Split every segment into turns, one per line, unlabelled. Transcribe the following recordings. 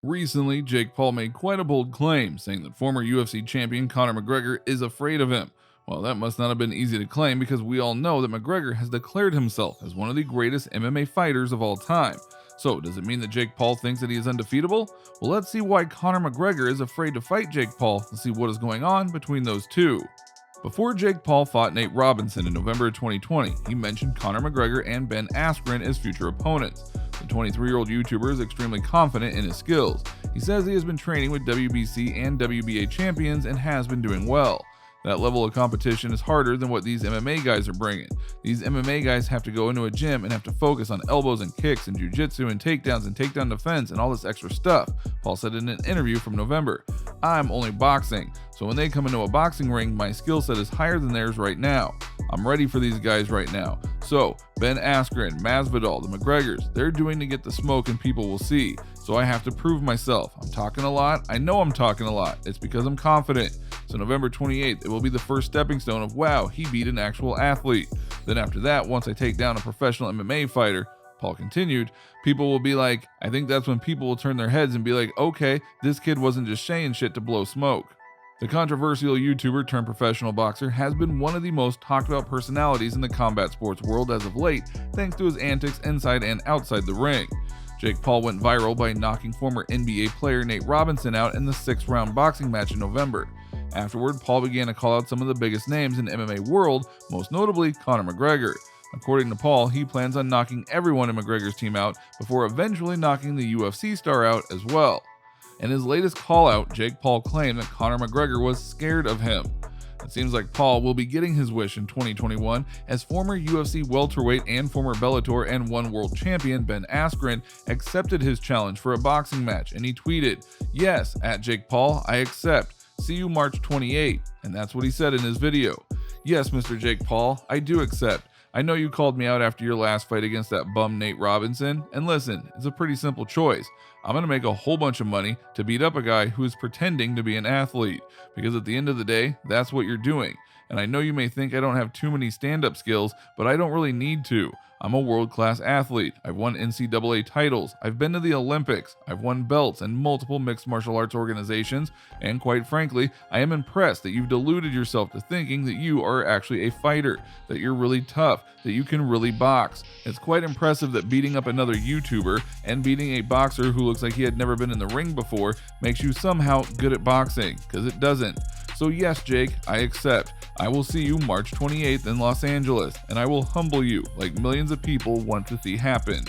Recently, Jake Paul made quite a bold claim, saying that former UFC champion Conor McGregor is afraid of him. Well, that must not have been easy to claim because we all know that McGregor has declared himself as one of the greatest MMA fighters of all time. So, does it mean that Jake Paul thinks that he is undefeatable? Well, let's see why Conor McGregor is afraid to fight Jake Paul and see what is going on between those two. Before Jake Paul fought Nate Robinson in November 2020, he mentioned Conor McGregor and Ben Askren as future opponents. The 23-year-old YouTuber is extremely confident in his skills. He says he has been training with WBC and WBA champions and has been doing well. That level of competition is harder than what these MMA guys are bringing. These MMA guys have to go into a gym and have to focus on elbows and kicks and jiu-jitsu and takedowns and takedown defense and all this extra stuff, Paul said in an interview from November. I'm only boxing, so when they come into a boxing ring, my skill set is higher than theirs right now. I'm ready for these guys right now. So, Ben Askren, Masvidal, the McGregors, they're doing to get the smoke and people will see. So I have to prove myself. I'm talking a lot. I know I'm talking a lot. It's because I'm confident. So November 28th, it will be the first stepping stone of, wow, he beat an actual athlete. Then after that, once I take down a professional MMA fighter, Paul continued, people will be like, I think that's when people will turn their heads and be like, okay, this kid wasn't just saying shit to blow smoke. The controversial YouTuber turned professional boxer has been one of the most talked about personalities in the combat sports world as of late, thanks to his antics inside and outside the ring. Jake Paul went viral by knocking former NBA player Nate Robinson out in the 6th-round boxing match in November. Afterward, Paul began to call out some of the biggest names in the MMA world, most notably Conor McGregor. According to Paul, he plans on knocking everyone in McGregor's team out before eventually knocking the UFC star out as well. In his latest call-out, Jake Paul claimed that Conor McGregor was scared of him. It seems like Paul will be getting his wish in 2021 as former UFC welterweight and former Bellator and One World champion Ben Askren accepted his challenge for a boxing match, and he tweeted, "Yes, at Jake Paul, I accept. See you March 28." And that's what he said in his video. "Yes, Mr. Jake Paul, I do accept. I know you called me out after your last fight against that bum Nate Robinson, and listen, it's a pretty simple choice. I'm going to make a whole bunch of money to beat up a guy who is pretending to be an athlete, because at the end of the day, that's what you're doing. And I know you may think I don't have too many stand-up skills, but I don't really need to. I'm a world-class athlete. I've won NCAA titles. I've been to the Olympics. I've won belts in multiple mixed martial arts organizations. And quite frankly, I am impressed that you've deluded yourself to thinking that you are actually a fighter, that you're really tough, that you can really box. It's quite impressive that beating up another YouTuber and beating a boxer who looks like he had never been in the ring before makes you somehow good at boxing, because it doesn't. So yes, Jake, I accept. I will see you March 28th in Los Angeles, and I will humble you like millions of people want to see happen."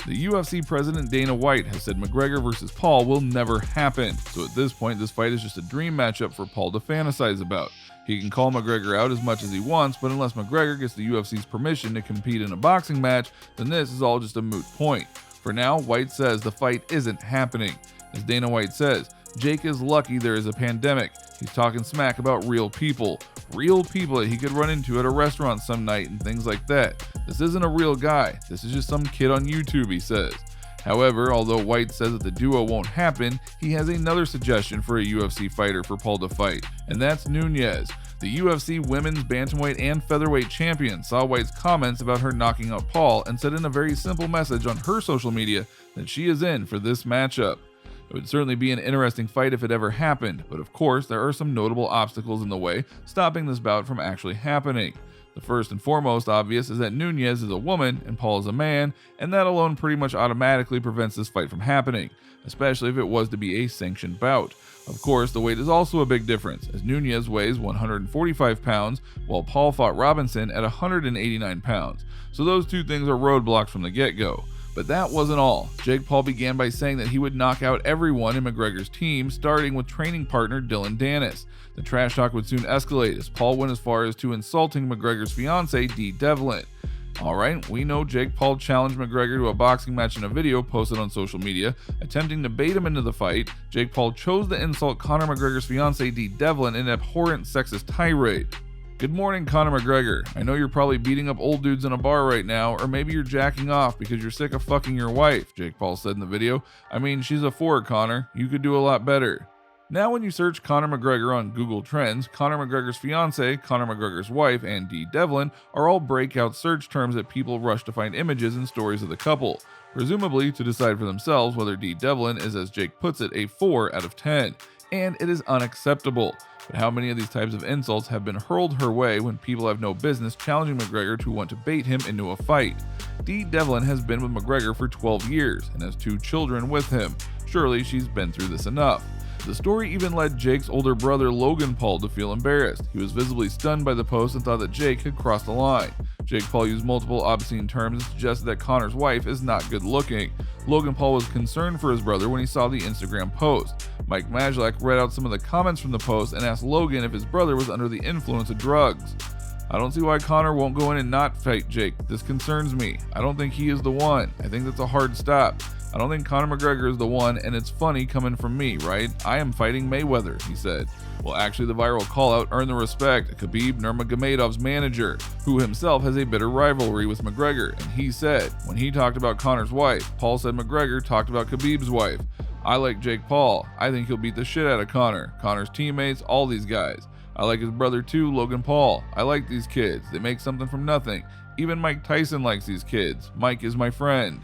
The UFC president Dana White has said McGregor versus Paul will never happen, so at this point this fight is just a dream matchup for Paul to fantasize about. He can call McGregor out as much as he wants, but unless McGregor gets the UFC's permission to compete in a boxing match, then this is all just a moot point. For now, White says the fight isn't happening. As Dana White says, Jake is lucky there is a pandemic. He's talking smack about real people that he could run into at a restaurant some night and things like that. This isn't a real guy. This is just some kid on YouTube, he says. However, although White says that the duo won't happen, he has another suggestion for a UFC fighter for Paul to fight, and that's Nunes. The UFC women's bantamweight and featherweight champion saw White's comments about her knocking out Paul and said in a very simple message on her social media that she is in for this matchup. It would certainly be an interesting fight if it ever happened, but of course there are some notable obstacles in the way stopping this bout from actually happening. The first and foremost obvious is that Nunes is a woman and Paul is a man, and that alone pretty much automatically prevents this fight from happening, especially if it was to be a sanctioned bout. Of course, the weight is also a big difference, as Nunes weighs 145 pounds, while Paul fought Robinson at 189 pounds, so those two things are roadblocks from the get-go. But that wasn't all. Jake Paul began by saying that he would knock out everyone in McGregor's team, starting with training partner Dylan Dennis. The trash talk would soon escalate as Paul went as far as to insulting McGregor's fiancée, Dee Devlin. Alright, we know Jake Paul challenged McGregor to a boxing match in a video posted on social media. Attempting to bait him into the fight, Jake Paul chose to insult Conor McGregor's fiancée, Dee Devlin, in an abhorrent sexist tirade. "Good morning, Conor McGregor. I know you're probably beating up old dudes in a bar right now, or maybe you're jacking off because you're sick of fucking your wife," Jake Paul said in the video. "I mean, she's a 4, Conor. You could do a lot better." Now when you search Conor McGregor on Google Trends, Conor McGregor's fiancée, Conor McGregor's wife, and Dee Devlin are all breakout search terms that people rush to find images and stories of the couple. presumably to decide for themselves whether Dee Devlin is, as Jake puts it, a 4 out of 10. And it is unacceptable. But how many of these types of insults have been hurled her way when people have no business challenging McGregor to want to bait him into a fight? Dee Devlin has been with McGregor for 12 years and has 2 children with him. Surely she's been through this enough. The story even led Jake's older brother Logan Paul to feel embarrassed. He was visibly stunned by the post and thought that Jake had crossed the line. Jake Paul used multiple obscene terms and suggested that Conor's wife is not good looking. Logan Paul was concerned for his brother when he saw the Instagram post. Mike Majlak read out some of the comments from the post and asked Logan if his brother was under the influence of drugs. "I don't see why Conor won't go in and not fight Jake. This concerns me. I don't think he is the one. I think that's a hard stop. I don't think Conor McGregor is the one, and it's funny coming from me, right? I am fighting Mayweather," he said. Well, actually, the viral call-out earned the respect of Khabib Nurmagomedov's manager, who himself has a bitter rivalry with McGregor, and he said, when he talked about Conor's wife, Paul said McGregor talked about Khabib's wife. "I like Jake Paul. I think he'll beat the shit out of Conor. Conor's teammates, all these guys. I like his brother too, Logan Paul. I like these kids. They make something from nothing. Even Mike Tyson likes these kids. Mike is my friend."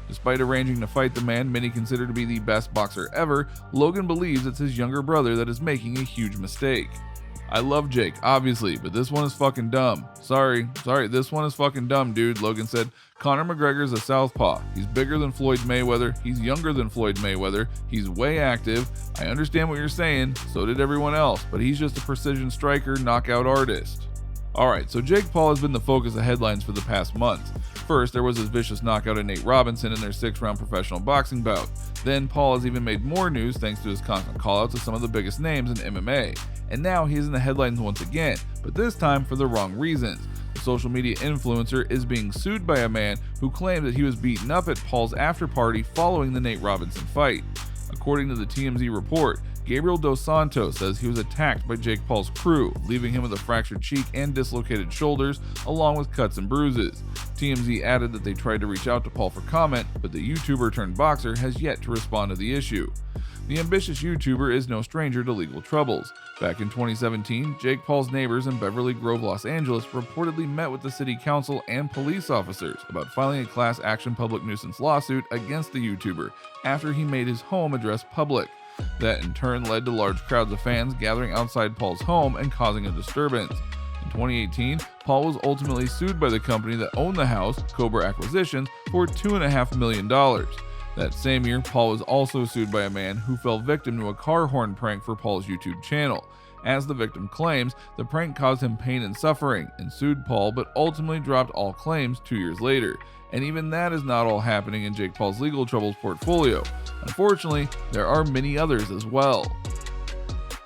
Despite arranging to fight the man many consider to be the best boxer ever, Logan believes it's his younger brother that is making a huge mistake. "I love Jake, obviously, but this one is fucking dumb. Sorry, this one is fucking dumb, dude," Logan said. "Conor McGregor is a southpaw. He's bigger than Floyd Mayweather. He's younger than Floyd Mayweather. He's way active. I understand what you're saying. So did everyone else, but he's just a precision striker, knockout artist." Alright, so Jake Paul has been the focus of headlines for the past months. First, there was his vicious knockout of Nate Robinson in their 6-round professional boxing bout. Then, Paul has even made more news thanks to his constant callouts of some of the biggest names in MMA. And now he is in the headlines once again, but this time for the wrong reasons. The social media influencer is being sued by a man who claimed that he was beaten up at Paul's after party following the Nate Robinson fight. According to the TMZ report, Gabriel Dos Santos says he was attacked by Jake Paul's crew, leaving him with a fractured cheek and dislocated shoulders, along with cuts and bruises. TMZ added that they tried to reach out to Paul for comment, but the YouTuber turned boxer has yet to respond to the issue. The ambitious YouTuber is no stranger to legal troubles. Back in 2017, Jake Paul's neighbors in Beverly Grove, Los Angeles reportedly met with the city council and police officers about filing a class action public nuisance lawsuit against the YouTuber after he made his home address public. That in turn led to large crowds of fans gathering outside Paul's home and causing a disturbance. In 2018, Paul was ultimately sued by the company that owned the house, Cobra Acquisitions, for $2.5 million. That same year, Paul was also sued by a man who fell victim to a car horn prank for Paul's YouTube channel. As the victim claims, the prank caused him pain and suffering, and sued Paul, but ultimately dropped all claims 2 years later. And even that is not all happening in Jake Paul's legal troubles portfolio. Unfortunately, there are many others as well.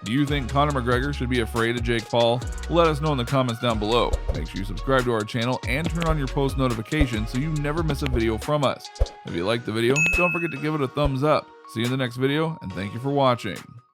Do you think Conor McGregor should be afraid of Jake Paul? Let us know in the comments down below. Make sure you subscribe to our channel and turn on your post notifications so you never miss a video from us. If you liked the video, don't forget to give it a thumbs up. See you in the next video, and thank you for watching.